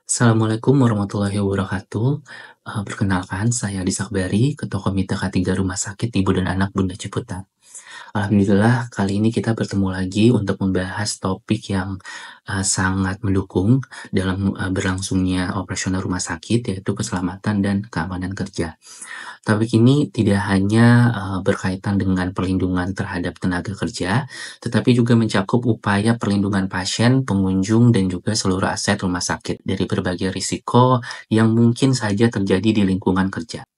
Assalamualaikum warahmatullahi wabarakatuh. Perkenalkan, saya Adi Sakbari, Ketua Komite K3 Rumah Sakit Ibu dan Anak Bunda Ciputat. Alhamdulillah, kali ini kita bertemu lagi untuk membahas topik yang sangat mendukung dalam berlangsungnya operasional rumah sakit, yaitu keselamatan dan keamanan kerja. Topik ini tidak hanya berkaitan dengan perlindungan terhadap tenaga kerja, tetapi juga mencakup upaya perlindungan pasien, pengunjung, dan juga seluruh aset rumah sakit dari berbagai risiko yang mungkin saja terjadi di lingkungan kerja.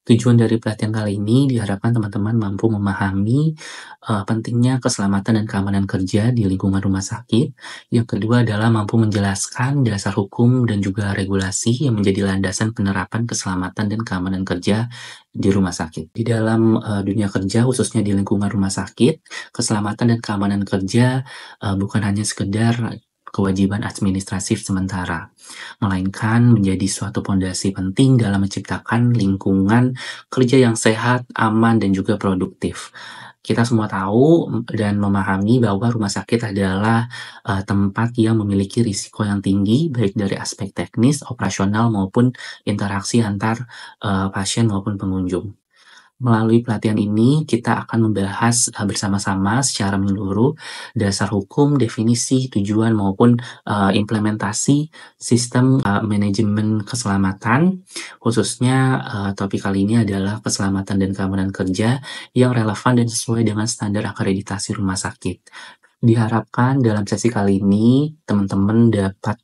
Tujuan dari pelatihan kali ini diharapkan teman-teman mampu memahami pentingnya keselamatan dan keamanan kerja di lingkungan rumah sakit. Yang kedua adalah mampu menjelaskan dasar hukum dan juga regulasi yang menjadi landasan penerapan keselamatan dan keamanan kerja di rumah sakit. Di dalam dunia kerja, khususnya di lingkungan rumah sakit, keselamatan dan keamanan kerja bukan hanya sekedar kewajiban administratif sementara, melainkan menjadi suatu pondasi penting dalam menciptakan lingkungan kerja yang sehat, aman, dan juga produktif. Kita semua tahu dan memahami bahwa rumah sakit adalah tempat yang memiliki risiko yang tinggi, baik dari aspek teknis, operasional, maupun interaksi antar pasien maupun pengunjung. Melalui pelatihan ini, kita akan membahas bersama-sama secara menyeluruh dasar hukum, definisi, tujuan, maupun implementasi sistem manajemen keselamatan. Khususnya topik kali ini adalah keselamatan dan keamanan kerja yang relevan dan sesuai dengan standar akreditasi rumah sakit. Diharapkan dalam sesi kali ini, teman-teman dapat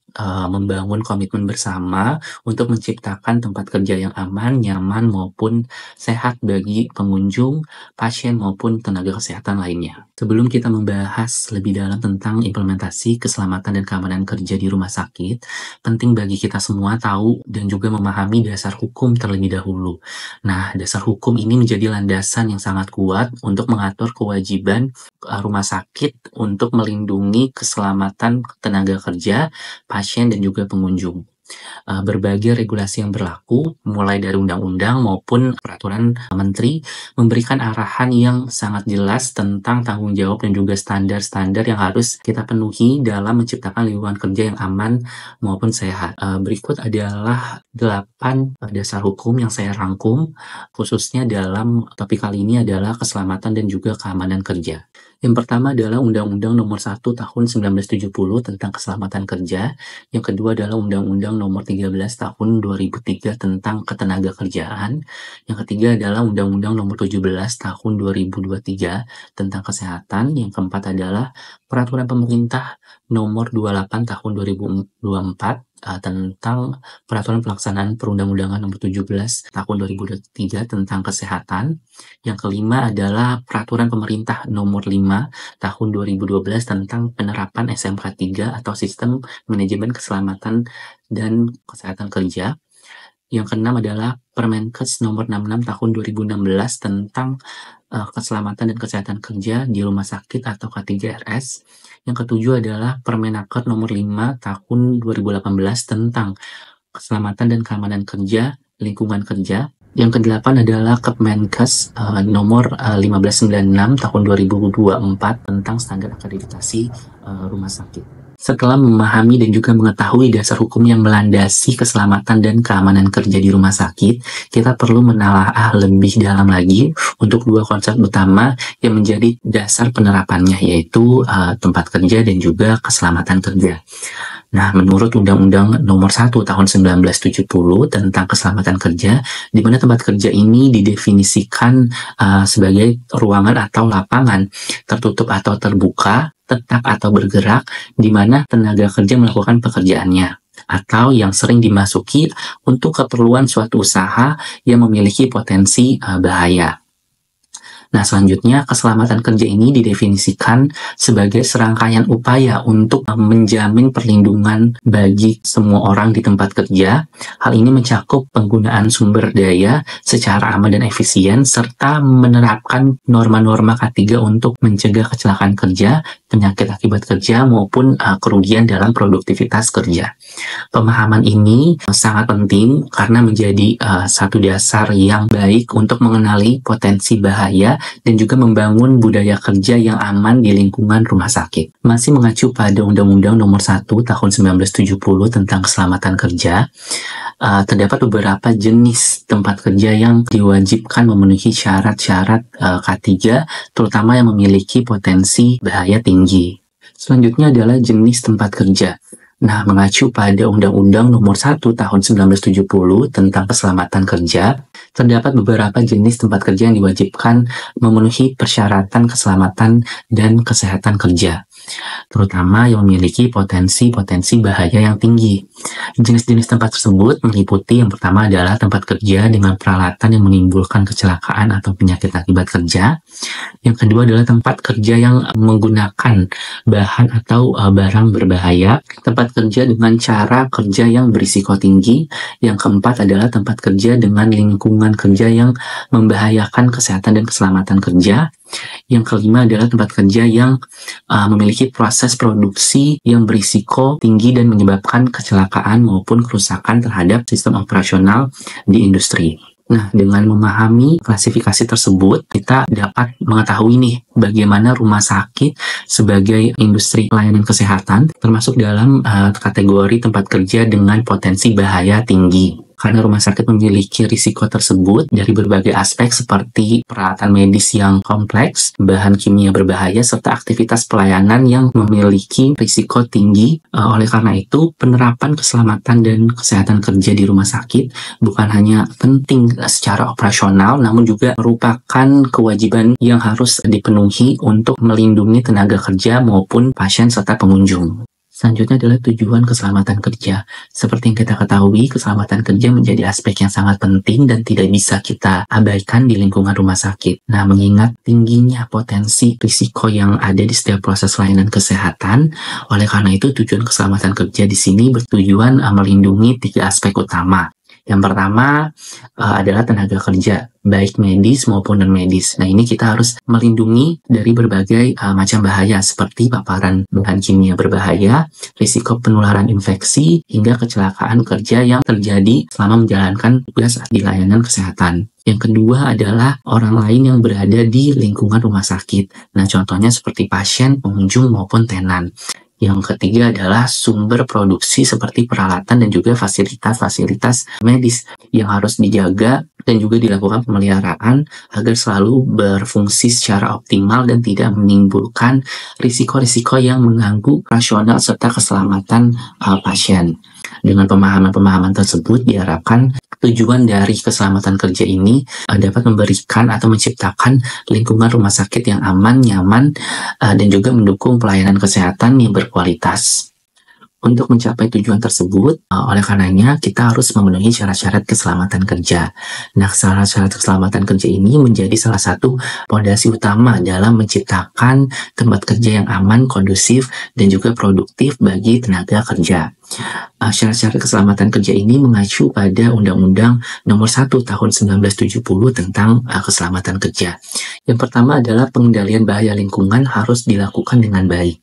membangun komitmen bersama untuk menciptakan tempat kerja yang aman, nyaman, maupun sehat bagi pengunjung, pasien, maupun tenaga kesehatan lainnya. Sebelum kita membahas lebih dalam tentang implementasi keselamatan dan keamanan kerja di rumah sakit, penting bagi kita semua tahu dan juga memahami dasar hukum terlebih dahulu. Nah, dasar hukum ini menjadi landasan yang sangat kuat untuk mengatur kewajiban rumah sakit untuk melindungi keselamatan tenaga kerja, pasien, dan juga pengunjung. Berbagai regulasi yang berlaku, mulai dari undang-undang maupun peraturan menteri, memberikan arahan yang sangat jelas tentang tanggung jawab dan juga standar-standar yang harus kita penuhi dalam menciptakan lingkungan kerja yang aman maupun sehat. Berikut adalah 8 dasar hukum yang saya rangkum, khususnya dalam topik kali ini adalah keselamatan dan juga keamanan kerja. Yang pertama adalah Undang-Undang Nomor 1 Tahun 1970 tentang Keselamatan Kerja. Yang kedua adalah Undang-Undang Nomor 13 Tahun 2003 tentang Ketenagakerjaan. Yang ketiga adalah Undang-Undang Nomor 17 Tahun 2023 tentang Kesehatan. Yang keempat adalah Peraturan Pemerintah Nomor 28 Tahun 2024 tentang Peraturan Pelaksanaan Perundang-undangan Nomor 17 Tahun 2023 tentang Kesehatan. Yang kelima adalah Peraturan Pemerintah Nomor 5 Tahun 2012 tentang penerapan SMK 3 atau Sistem Manajemen Keselamatan dan Kesehatan Kerja. Yang keenam adalah Permenkes Nomor 66 Tahun 2016 tentang keselamatan dan kesehatan kerja di rumah sakit atau K3RS. Yang ketujuh adalah Permenaker Nomor 5 Tahun 2018 tentang keselamatan dan keamanan kerja, lingkungan kerja. Yang kedelapan adalah Kemenkes Nomor 1596 Tahun 2024 tentang standar akreditasi rumah sakit. Setelah memahami dan juga mengetahui dasar hukum yang melandasi keselamatan dan keamanan kerja di rumah sakit, kita perlu menelaah lebih dalam lagi untuk dua konsep utama yang menjadi dasar penerapannya, yaitu tempat kerja dan juga keselamatan kerja. Nah, menurut Undang-Undang Nomor 1 Tahun 1970 tentang keselamatan kerja, di mana tempat kerja ini didefinisikan sebagai ruangan atau lapangan tertutup atau terbuka, tetap atau bergerak, di mana tenaga kerja melakukan pekerjaannya, atau yang sering dimasuki untuk keperluan suatu usaha yang memiliki potensi bahaya. Nah, selanjutnya keselamatan kerja ini didefinisikan sebagai serangkaian upaya untuk menjamin perlindungan bagi semua orang di tempat kerja. Hal ini mencakup penggunaan sumber daya secara aman dan efisien, serta menerapkan norma-norma K3 untuk mencegah kecelakaan kerja, penyakit akibat kerja, maupun kerugian dalam produktivitas kerja. Pemahaman ini sangat penting karena menjadi satu dasar yang baik untuk mengenali potensi bahaya dan juga membangun budaya kerja yang aman di lingkungan rumah sakit. Masih mengacu pada Undang-Undang Nomor 1 Tahun 1970 tentang keselamatan kerja, terdapat beberapa jenis tempat kerja yang diwajibkan memenuhi syarat-syarat K3, terutama yang memiliki potensi bahaya tinggi. Selanjutnya adalah jenis tempat kerja. Nah, mengacu pada Undang-Undang Nomor 1 Tahun 1970 tentang keselamatan kerja, terdapat beberapa jenis tempat kerja yang diwajibkan memenuhi persyaratan keselamatan dan kesehatan kerja, terutama yang memiliki potensi bahaya yang tinggi. Jenis-jenis tempat tersebut meliputi yang pertama adalah tempat kerja dengan peralatan yang menimbulkan kecelakaan atau penyakit akibat kerja. Yang kedua adalah tempat kerja yang menggunakan bahan atau barang berbahaya, tempat kerja dengan cara kerja yang berisiko tinggi. Yang keempat adalah tempat kerja dengan lingkungan kerja yang membahayakan kesehatan dan keselamatan kerja. Yang kelima adalah tempat kerja yang memiliki proses produksi yang berisiko tinggi dan menyebabkan kecelakaan maupun kerusakan terhadap sistem operasional di industri. Nah, dengan memahami klasifikasi tersebut, kita dapat mengetahui nih bagaimana rumah sakit sebagai industri pelayanan kesehatan termasuk dalam kategori tempat kerja dengan potensi bahaya tinggi. Karena rumah sakit memiliki risiko tersebut dari berbagai aspek seperti peralatan medis yang kompleks, bahan kimia berbahaya, serta aktivitas pelayanan yang memiliki risiko tinggi. Oleh karena itu, penerapan keselamatan dan kesehatan kerja di rumah sakit bukan hanya penting secara operasional, namun juga merupakan kewajiban yang harus dipenuhi untuk melindungi tenaga kerja maupun pasien serta pengunjung. Selanjutnya adalah tujuan keselamatan kerja. Seperti yang kita ketahui, keselamatan kerja menjadi aspek yang sangat penting dan tidak bisa kita abaikan di lingkungan rumah sakit. Nah, mengingat tingginya potensi risiko yang ada di setiap proses layanan kesehatan, oleh karena itu tujuan keselamatan kerja di sini bertujuan melindungi 3 aspek utama. Yang pertama adalah tenaga kerja, baik medis maupun non-medis. Nah, ini kita harus melindungi dari berbagai macam bahaya seperti paparan bahan kimia berbahaya, risiko penularan infeksi, hingga kecelakaan kerja yang terjadi selama menjalankan tugas di layanan kesehatan. Yang kedua adalah orang lain yang berada di lingkungan rumah sakit. Nah, contohnya seperti pasien, pengunjung, maupun tenan. Yang ketiga adalah sumber produksi seperti peralatan dan juga fasilitas-fasilitas medis yang harus dijaga dan juga dilakukan pemeliharaan agar selalu berfungsi secara optimal dan tidak menimbulkan risiko-risiko yang mengganggu rasional serta keselamatan pasien. Dengan pemahaman-pemahaman tersebut diharapkan tujuan dari keselamatan kerja ini dapat memberikan atau menciptakan lingkungan rumah sakit yang aman, nyaman, dan juga mendukung pelayanan kesehatan yang berkualitas. Untuk mencapai tujuan tersebut, oleh karenanya kita harus memenuhi syarat-syarat keselamatan kerja. Nah, syarat-syarat keselamatan kerja ini menjadi salah satu fondasi utama dalam menciptakan tempat kerja yang aman, kondusif, dan juga produktif bagi tenaga kerja. Syarat-syarat keselamatan kerja ini mengacu pada Undang-Undang Nomor 1 Tahun 1970 tentang keselamatan kerja. Yang pertama adalah pengendalian bahaya lingkungan harus dilakukan dengan baik.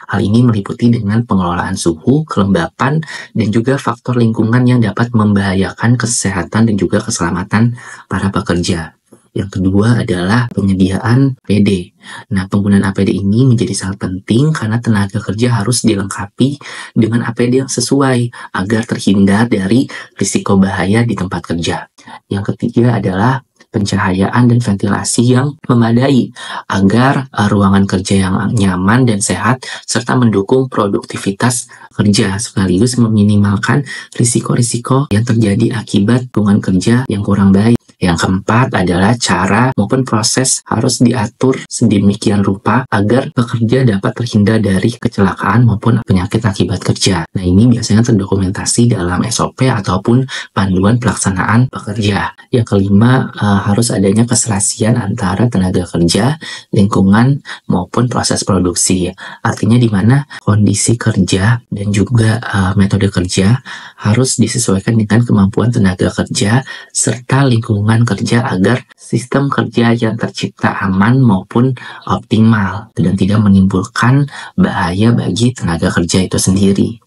Hal ini meliputi dengan pengelolaan suhu, kelembapan, dan juga faktor lingkungan yang dapat membahayakan kesehatan dan juga keselamatan para pekerja. Yang kedua adalah penyediaan APD. Nah, penggunaan APD ini menjadi sangat penting karena tenaga kerja harus dilengkapi dengan APD yang sesuai agar terhindar dari risiko bahaya di tempat kerja. Yang ketiga adalah pencahayaan dan ventilasi yang memadai agar ruangan kerja yang nyaman dan sehat serta mendukung produktivitas kerja sekaligus meminimalkan risiko-risiko yang terjadi akibat lingkungan kerja yang kurang baik. Yang keempat adalah cara maupun proses harus diatur sedemikian rupa agar pekerja dapat terhindar dari kecelakaan maupun penyakit akibat kerja. Nah, ini biasanya terdokumentasi dalam SOP ataupun panduan pelaksanaan pekerja. Yang kelima, harus adanya keserasian antara tenaga kerja, lingkungan, maupun proses produksi. Artinya di mana kondisi kerja dan juga metode kerja harus disesuaikan dengan kemampuan tenaga kerja serta lingkungan kerja agar sistem kerja yang tercipta aman maupun optimal dan tidak menimbulkan bahaya bagi tenaga kerja itu sendiri.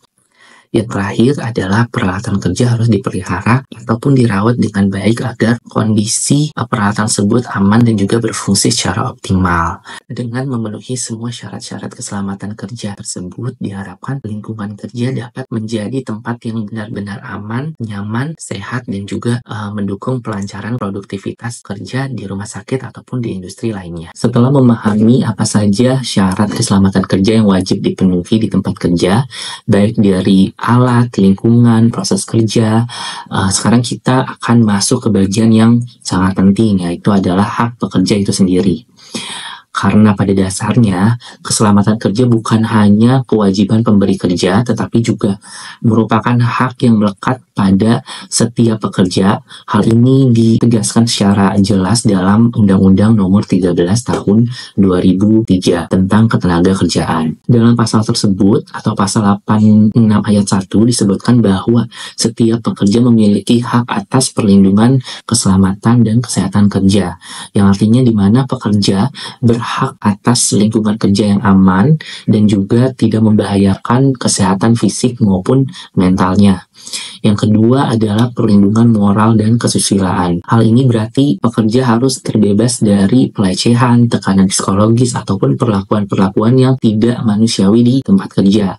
Yang terakhir adalah peralatan kerja harus dipelihara ataupun dirawat dengan baik agar kondisi peralatan tersebut aman dan juga berfungsi secara optimal. Dengan memenuhi semua syarat-syarat keselamatan kerja tersebut, diharapkan lingkungan kerja dapat menjadi tempat yang benar-benar aman, nyaman, sehat, dan juga mendukung pelancaran produktivitas kerja di rumah sakit ataupun di industri lainnya. Setelah memahami apa saja syarat keselamatan kerja yang wajib dipenuhi di tempat kerja, baik dari alat, lingkungan, proses kerja, sekarang kita akan masuk ke bagian yang sangat penting, yaitu adalah hak pekerja itu sendiri. Karena pada dasarnya, keselamatan kerja bukan hanya kewajiban pemberi kerja, tetapi juga merupakan hak yang melekat pada setiap pekerja. Hal ini ditegaskan secara jelas dalam Undang-Undang Nomor 13 Tahun 2003 tentang Ketenagakerjaan. Dalam pasal tersebut, atau pasal 86 ayat 1, disebutkan bahwa setiap pekerja memiliki hak atas perlindungan keselamatan dan kesehatan kerja, yang artinya di mana pekerja berhak atas lingkungan kerja yang aman dan juga tidak membahayakan kesehatan fisik maupun mentalnya. Yang kedua adalah perlindungan moral dan kesusilaan. Hal ini berarti pekerja harus terbebas dari pelecehan, tekanan psikologis, ataupun perlakuan-perlakuan yang tidak manusiawi di tempat kerja.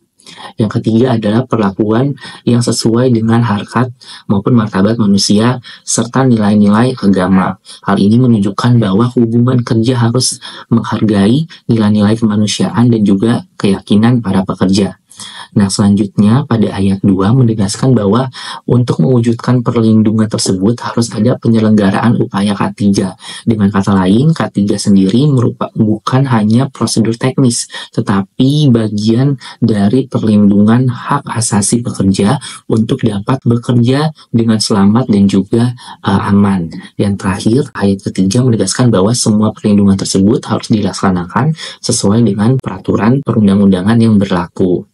Yang ketiga adalah perlakuan yang sesuai dengan harkat maupun martabat manusia serta nilai-nilai agama. Hal ini menunjukkan bahwa hubungan kerja harus menghargai nilai-nilai kemanusiaan dan juga keyakinan para pekerja. Nah, selanjutnya pada ayat 2 menegaskan bahwa untuk mewujudkan perlindungan tersebut harus ada penyelenggaraan upaya K3. Dengan kata lain, K3 sendiri bukan hanya prosedur teknis, tetapi bagian dari perlindungan hak asasi pekerja untuk dapat bekerja dengan selamat dan juga aman. Yang terakhir, ayat ketiga menegaskan bahwa semua perlindungan tersebut harus dilaksanakan sesuai dengan peraturan perundang-undangan yang berlaku.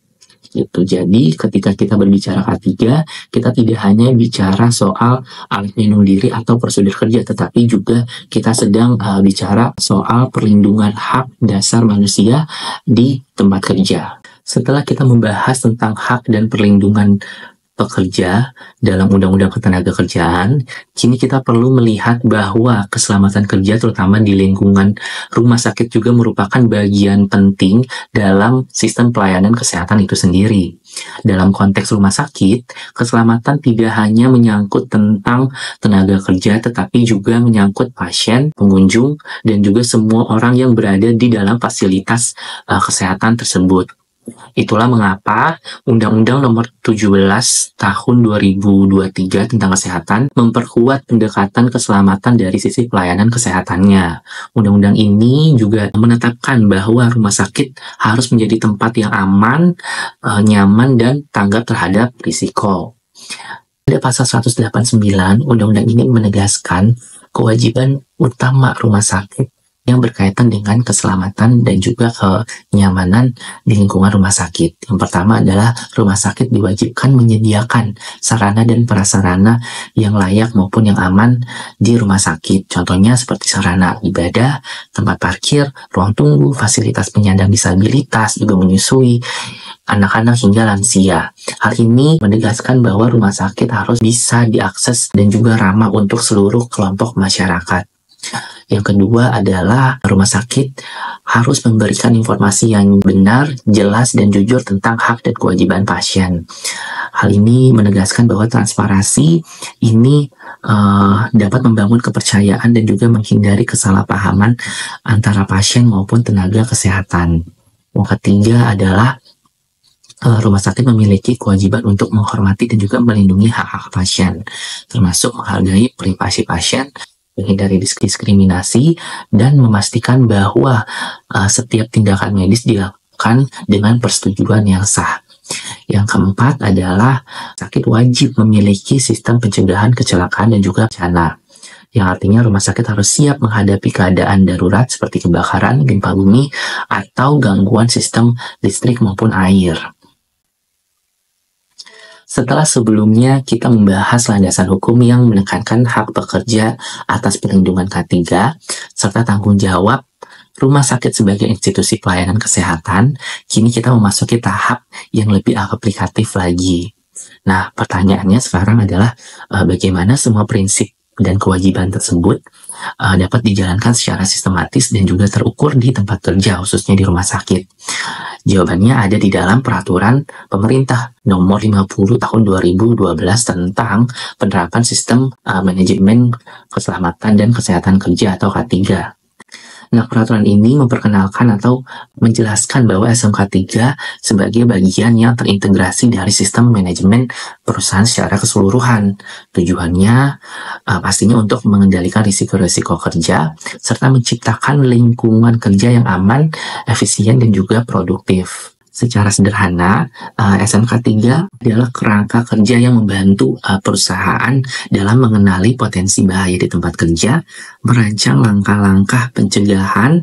Gitu. Jadi ketika kita berbicara K3, kita tidak hanya bicara soal alat pelindung diri atau prosedur kerja, tetapi juga kita sedang bicara soal perlindungan hak dasar manusia di tempat kerja. Setelah kita membahas tentang hak dan perlindungan pekerja dalam Undang-Undang Ketenagakerjaan, kini kita perlu melihat bahwa keselamatan kerja terutama di lingkungan rumah sakit juga merupakan bagian penting dalam sistem pelayanan kesehatan itu sendiri. Dalam konteks rumah sakit, keselamatan tidak hanya menyangkut tentang tenaga kerja, tetapi juga menyangkut pasien, pengunjung, dan juga semua orang yang berada di dalam fasilitas kesehatan tersebut. Itulah mengapa Undang-Undang Nomor 17 Tahun 2023 tentang Kesehatan memperkuat pendekatan keselamatan dari sisi pelayanan kesehatannya. Undang-undang ini juga menetapkan bahwa rumah sakit harus menjadi tempat yang aman, nyaman, dan tanggap terhadap risiko. Pada pasal 189, Undang-Undang ini menegaskan kewajiban utama rumah sakit yang berkaitan dengan keselamatan dan juga kenyamanan di lingkungan rumah sakit. Yang pertama adalah rumah sakit diwajibkan menyediakan sarana dan prasarana yang layak maupun yang aman di rumah sakit. Contohnya seperti sarana ibadah, tempat parkir, ruang tunggu, fasilitas penyandang disabilitas, juga menyusui anak-anak hingga lansia. Hal ini menegaskan bahwa rumah sakit harus bisa diakses dan juga ramah untuk seluruh kelompok masyarakat. Yang kedua adalah rumah sakit harus memberikan informasi yang benar, jelas, dan jujur tentang hak dan kewajiban pasien. Hal ini menegaskan bahwa transparansi ini dapat membangun kepercayaan dan juga menghindari kesalahpahaman antara pasien maupun tenaga kesehatan. Yang ketiga adalah rumah sakit memiliki kewajiban untuk menghormati dan juga melindungi hak-hak pasien, termasuk menghargai privasi pasien, menghindari diskriminasi, dan memastikan bahwa setiap tindakan medis dilakukan dengan persetujuan yang sah. Yang keempat adalah sakit wajib memiliki sistem pencegahan kecelakaan dan juga bencana, yang artinya rumah sakit harus siap menghadapi keadaan darurat seperti kebakaran, gempa bumi, atau gangguan sistem listrik maupun air. Setelah sebelumnya kita membahas landasan hukum yang menekankan hak pekerja atas perlindungan K3 serta tanggung jawab rumah sakit sebagai institusi pelayanan kesehatan, kini kita memasuki tahap yang lebih aplikatif lagi. Nah, pertanyaannya sekarang adalah bagaimana semua prinsip dan kewajiban tersebut dapat dijalankan secara sistematis dan juga terukur di tempat kerja, khususnya di rumah sakit. Jawabannya ada di dalam peraturan pemerintah nomor 50 tahun 2012 tentang penerapan sistem manajemen keselamatan dan kesehatan kerja atau K3. Nah, peraturan ini memperkenalkan atau menjelaskan bahwa SMK 3 sebagai bagian yang terintegrasi dari sistem manajemen perusahaan secara keseluruhan. Tujuannya pastinya untuk mengendalikan risiko-risiko kerja, serta menciptakan lingkungan kerja yang aman, efisien, dan juga produktif. Secara sederhana, SMK 3 adalah kerangka kerja yang membantu perusahaan dalam mengenali potensi bahaya di tempat kerja, merancang langkah-langkah pencegahan,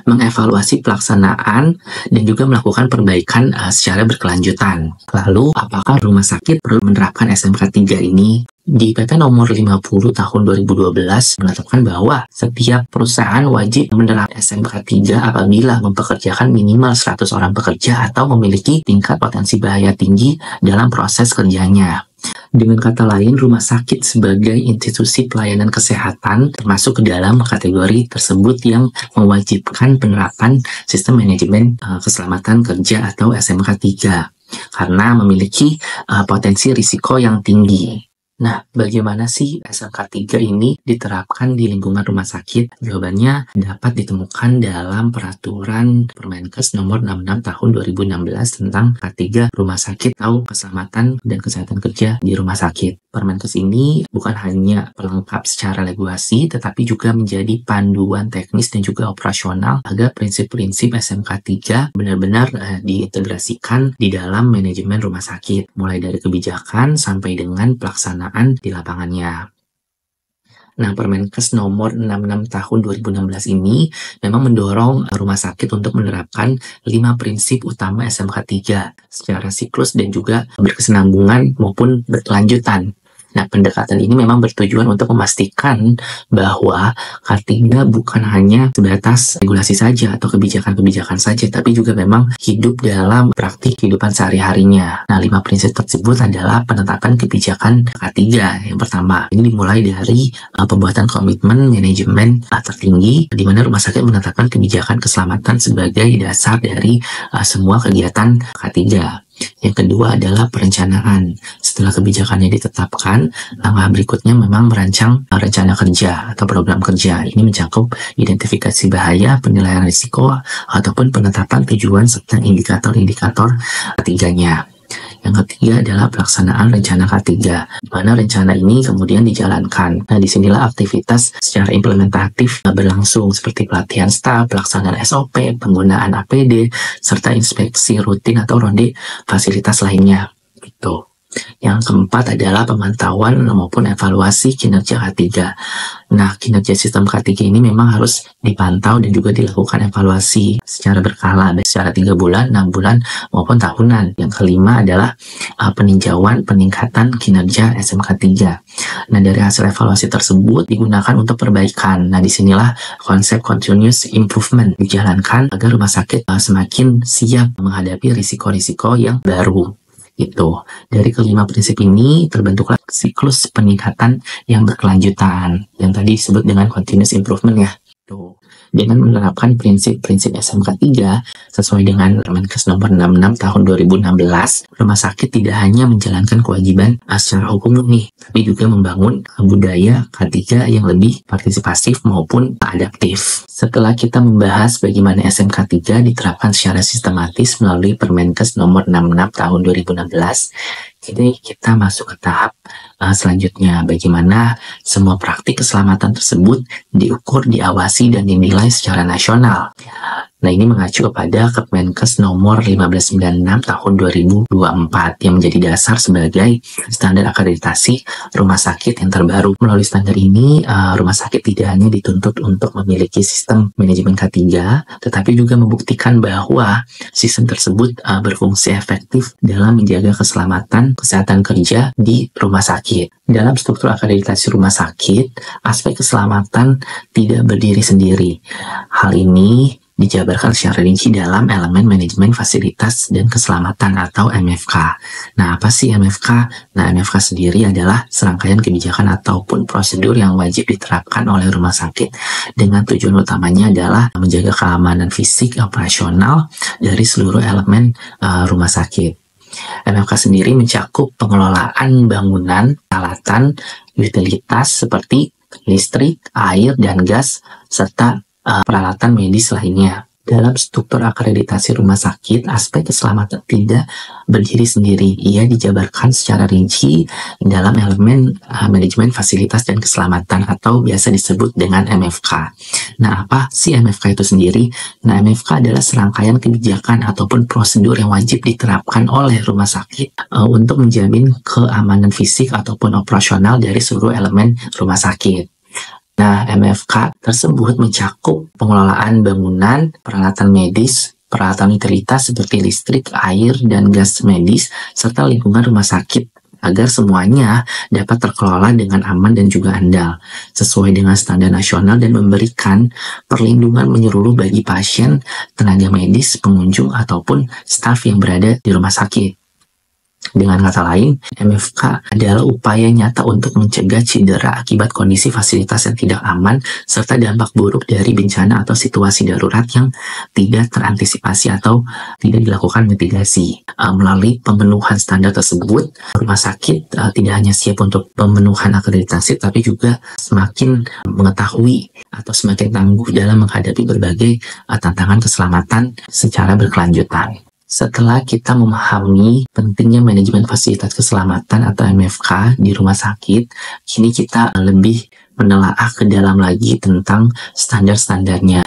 mengevaluasi pelaksanaan, dan juga melakukan perbaikan secara berkelanjutan. Lalu, apakah rumah sakit perlu menerapkan SMK 3 ini? Di PP nomor 50 tahun 2012 menetapkan bahwa setiap perusahaan wajib menerapkan SMK 3 apabila mempekerjakan minimal 100 orang pekerja atau memiliki tingkat potensi bahaya tinggi dalam proses kerjanya. Dengan kata lain, rumah sakit sebagai institusi pelayanan kesehatan termasuk ke dalam kategori tersebut yang mewajibkan penerapan sistem manajemen keselamatan kerja atau SMK 3 karena memiliki potensi risiko yang tinggi. Nah, bagaimana sih SMK 3 ini diterapkan di lingkungan rumah sakit? Jawabannya dapat ditemukan dalam peraturan Permenkes nomor 66 tahun 2016 tentang K3 rumah sakit atau keselamatan dan kesehatan kerja di rumah sakit. Permenkes ini bukan hanya pelengkap secara regulasi, tetapi juga menjadi panduan teknis dan juga operasional agar prinsip-prinsip SMK 3 benar-benar diintegrasikan di dalam manajemen rumah sakit, mulai dari kebijakan sampai dengan pelaksanaan di lapangannya. Nah, Permenkes nomor 66 tahun 2016 ini memang mendorong rumah sakit untuk menerapkan 5 prinsip utama SMK 3 secara siklus dan juga berkesinambungan maupun berkelanjutan. Nah, pendekatan ini memang bertujuan untuk memastikan bahwa K3 bukan hanya sebatas regulasi saja atau kebijakan-kebijakan saja, tapi juga memang hidup dalam praktik kehidupan sehari-harinya. Nah, 5 prinsip tersebut adalah penetapan kebijakan K3. Yang pertama, ini dimulai dari pembuatan komitmen manajemen tertinggi, di mana rumah sakit menetapkan kebijakan keselamatan sebagai dasar dari semua kegiatan K3. Yang kedua adalah perencanaan. Setelah kebijakannya ditetapkan, langkah berikutnya memang merancang rencana kerja atau program kerja. Ini mencakup identifikasi bahaya, penilaian risiko, ataupun penetapan tujuan serta indikator-indikator ketiganya. Yang ketiga adalah pelaksanaan rencana K3, di mana rencana ini kemudian dijalankan. Nah, disinilah aktivitas secara implementatif berlangsung seperti pelatihan staf, pelaksanaan SOP, penggunaan APD, serta inspeksi rutin atau ronde fasilitas lainnya. Gitu. Yang keempat adalah pemantauan maupun evaluasi kinerja K3. Nah, kinerja sistem K3 ini memang harus dipantau dan juga dilakukan evaluasi secara berkala, baik secara 3 bulan, 6 bulan, maupun tahunan. Yang kelima adalah peninjauan peningkatan kinerja SMK 3. Nah, dari hasil evaluasi tersebut digunakan untuk perbaikan. Nah, disinilah konsep continuous improvement dijalankan agar rumah sakit semakin siap menghadapi risiko-risiko yang baru. Itu. Dari kelima prinsip ini terbentuklah siklus peningkatan yang berkelanjutan yang tadi disebut dengan continuous improvement ya. Tuh. Dengan menerapkan prinsip-prinsip SMK 3 sesuai dengan Permenkes nomor 66 tahun 2016, rumah sakit tidak hanya menjalankan kewajiban secara hukum nih, tapi juga membangun budaya K3 yang lebih partisipatif maupun adaptif. Setelah kita membahas bagaimana SMK 3 diterapkan secara sistematis melalui Permenkes nomor 66 tahun 2016, kini kita masuk ke tahap selanjutnya, bagaimana semua praktik keselamatan tersebut diukur, diawasi, dan dinilai secara nasional. Nah, ini mengacu kepada Kemenkes nomor 1596 tahun 2024 yang menjadi dasar sebagai standar akreditasi rumah sakit yang terbaru. Melalui standar ini, rumah sakit tidak hanya dituntut untuk memiliki sistem manajemen K3, tetapi juga membuktikan bahwa sistem tersebut berfungsi efektif dalam menjaga keselamatan kesehatan kerja di rumah rumah sakit. Dalam struktur akreditasi rumah sakit, aspek keselamatan tidak berdiri sendiri. Hal ini dijabarkan secara rinci dalam elemen manajemen fasilitas dan keselamatan atau MFK. Nah, apa sih MFK? Nah, MFK sendiri adalah serangkaian kebijakan ataupun prosedur yang wajib diterapkan oleh rumah sakit dengan tujuan utamanya adalah menjaga keamanan fisik operasional dari seluruh elemen rumah sakit. MFK sendiri mencakup pengelolaan bangunan, peralatan, utilitas seperti listrik, air, dan gas, serta peralatan medis lainnya. Dalam struktur akreditasi rumah sakit, aspek keselamatan tidak berdiri sendiri. Ia dijabarkan secara rinci dalam elemen manajemen fasilitas dan keselamatan atau biasa disebut dengan MFK. Nah, apa sih MFK itu sendiri? Nah, MFK adalah serangkaian kebijakan ataupun prosedur yang wajib diterapkan oleh rumah sakit untuk menjamin keamanan fisik ataupun operasional dari seluruh elemen rumah sakit. Nah, MFK tersebut mencakup pengelolaan bangunan, peralatan medis, peralatan utilitas seperti listrik, air, dan gas medis, serta lingkungan rumah sakit agar semuanya dapat terkelola dengan aman dan juga andal, sesuai dengan standar nasional dan memberikan perlindungan menyeluruh bagi pasien, tenaga medis, pengunjung, ataupun staf yang berada di rumah sakit. Dengan kata lain, MFK adalah upaya nyata untuk mencegah cedera akibat kondisi fasilitas yang tidak aman serta dampak buruk dari bencana atau situasi darurat yang tidak terantisipasi atau tidak dilakukan mitigasi. Melalui pemenuhan standar tersebut, rumah sakit tidak hanya siap untuk pemenuhan akreditasi, tapi juga semakin mengetahui atau semakin tangguh dalam menghadapi berbagai tantangan keselamatan secara berkelanjutan. Setelah kita memahami pentingnya manajemen fasilitas keselamatan atau MFK di rumah sakit, kini kita lebih menelaah ke dalam lagi tentang standar-standarnya.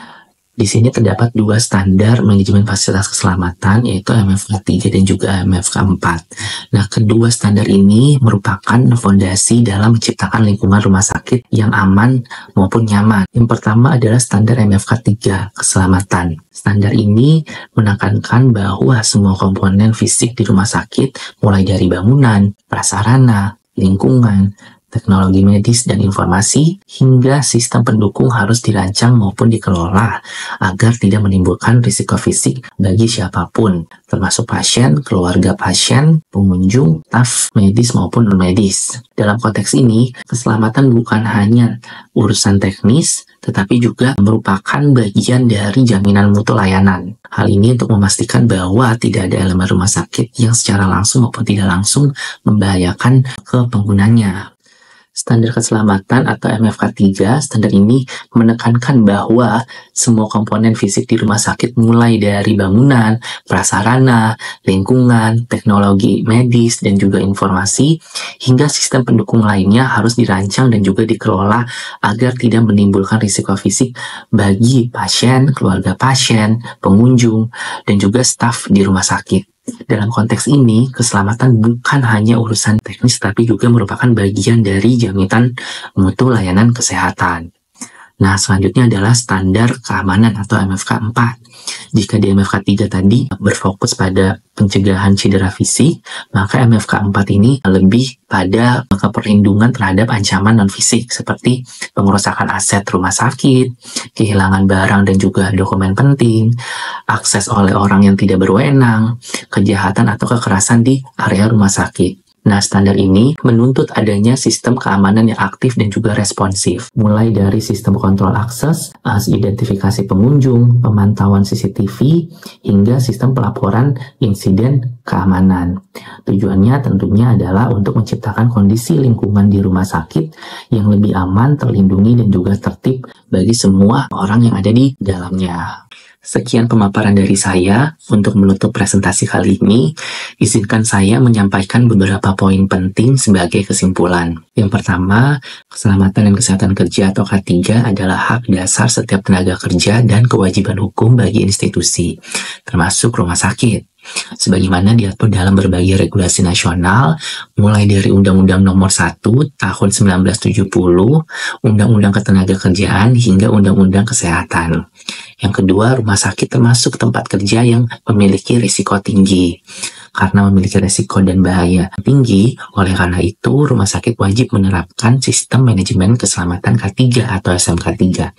Di sini terdapat dua standar manajemen fasilitas keselamatan, yaitu MFK 3 dan juga MFK 4. Nah, kedua standar ini merupakan fondasi dalam menciptakan lingkungan rumah sakit yang aman maupun nyaman. Yang pertama adalah standar MFK 3, keselamatan. Standar ini menekankan bahwa semua komponen fisik di rumah sakit, mulai dari bangunan, prasarana, lingkungan, teknologi medis dan informasi, hingga sistem pendukung harus dirancang maupun dikelola agar tidak menimbulkan risiko fisik bagi siapapun, termasuk pasien, keluarga pasien, pengunjung, staf medis maupun non-medis. Dalam konteks ini, keselamatan bukan hanya urusan teknis, tetapi juga merupakan bagian dari jaminan mutu layanan. Hal ini untuk memastikan bahwa tidak ada elemen rumah sakit yang secara langsung maupun tidak langsung membahayakan ke penggunanya. Standar keselamatan atau MFK 3, standar ini menekankan bahwa semua komponen fisik di rumah sakit mulai dari bangunan, prasarana, lingkungan, teknologi medis, dan juga informasi, hingga sistem pendukung lainnya harus dirancang dan juga dikelola agar tidak menimbulkan risiko fisik bagi pasien, keluarga pasien, pengunjung, dan juga staf di rumah sakit. Dalam konteks ini, keselamatan bukan hanya urusan teknis, tapi juga merupakan bagian dari jaminan mutu layanan kesehatan. Nah, selanjutnya adalah standar keamanan atau MFK 4. Jika di MFK 3 tadi berfokus pada pencegahan cedera fisik, maka MFK 4 ini lebih pada perlindungan terhadap ancaman non-fisik seperti pengerusakan aset rumah sakit, kehilangan barang dan juga dokumen penting, akses oleh orang yang tidak berwenang, kejahatan atau kekerasan di area rumah sakit. Nah, standar ini menuntut adanya sistem keamanan yang aktif dan juga responsif, mulai dari sistem kontrol akses, identifikasi pengunjung, pemantauan CCTV, hingga sistem pelaporan insiden keamanan. Tujuannya tentunya adalah untuk menciptakan kondisi lingkungan di rumah sakit yang lebih aman, terlindungi, dan juga tertib bagi semua orang yang ada di dalamnya. Sekian pemaparan dari saya. Untuk menutup presentasi kali ini, izinkan saya menyampaikan beberapa poin penting sebagai kesimpulan. Yang pertama, keselamatan dan kesehatan kerja atau K3 adalah hak dasar setiap tenaga kerja dan kewajiban hukum bagi institusi, termasuk rumah sakit. Sebagaimana diatur dalam berbagai regulasi nasional, mulai dari Undang-Undang Nomor 1 Tahun 1970, Undang-Undang Ketenagakerjaan, hingga Undang-Undang Kesehatan. Yang kedua, rumah sakit termasuk tempat kerja yang memiliki risiko tinggi. karena memiliki resiko dan bahaya tinggi. Oleh karena itu, rumah sakit wajib menerapkan sistem manajemen keselamatan K3 atau SMK3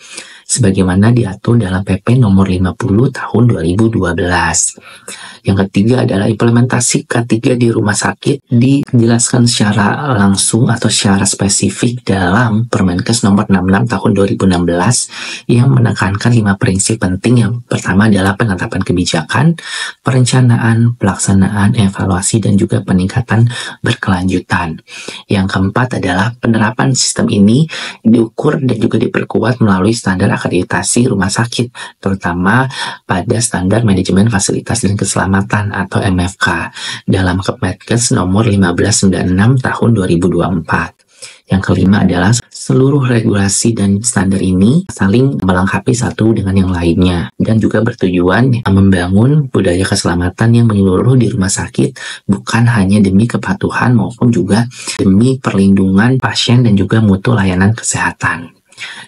sebagaimana diatur dalam PP nomor 50 tahun 2012. Yang ketiga adalah implementasi K3 di rumah sakit dijelaskan secara langsung atau secara spesifik dalam Permenkes nomor 66 tahun 2016 yang menekankan 5 prinsip penting. Yang pertama adalah penetapan kebijakan, perencanaan, pelaksanaan, evaluasi, dan juga peningkatan berkelanjutan. Yang keempat adalah penerapan sistem ini diukur dan juga diperkuat melalui standar akreditasi rumah sakit, terutama pada standar manajemen fasilitas dan keselamatan atau MFK dalam Kemenkes nomor 1596 tahun 2024. Yang kelima adalah seluruh regulasi dan standar ini saling melengkapi satu dengan yang lainnya dan juga bertujuan membangun budaya keselamatan yang menyeluruh di rumah sakit, bukan hanya demi kepatuhan maupun juga demi perlindungan pasien dan juga mutu layanan kesehatan.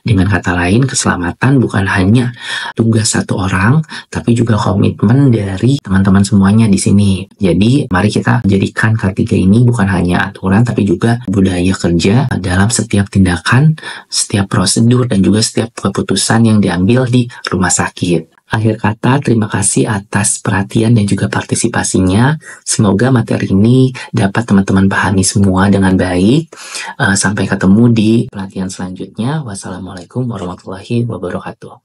Dengan kata lain, keselamatan bukan hanya tugas satu orang, tapi juga komitmen dari teman-teman semuanya di sini. Jadi, mari kita jadikan K3 ini bukan hanya aturan, tapi juga budaya kerja dalam setiap tindakan, setiap prosedur, dan juga setiap keputusan yang diambil di rumah sakit. Akhir kata, terima kasih atas perhatian dan juga partisipasinya. Semoga materi ini dapat teman-teman pahami semua dengan baik. Sampai ketemu di pelatihan selanjutnya. Wassalamualaikum warahmatullahi wabarakatuh.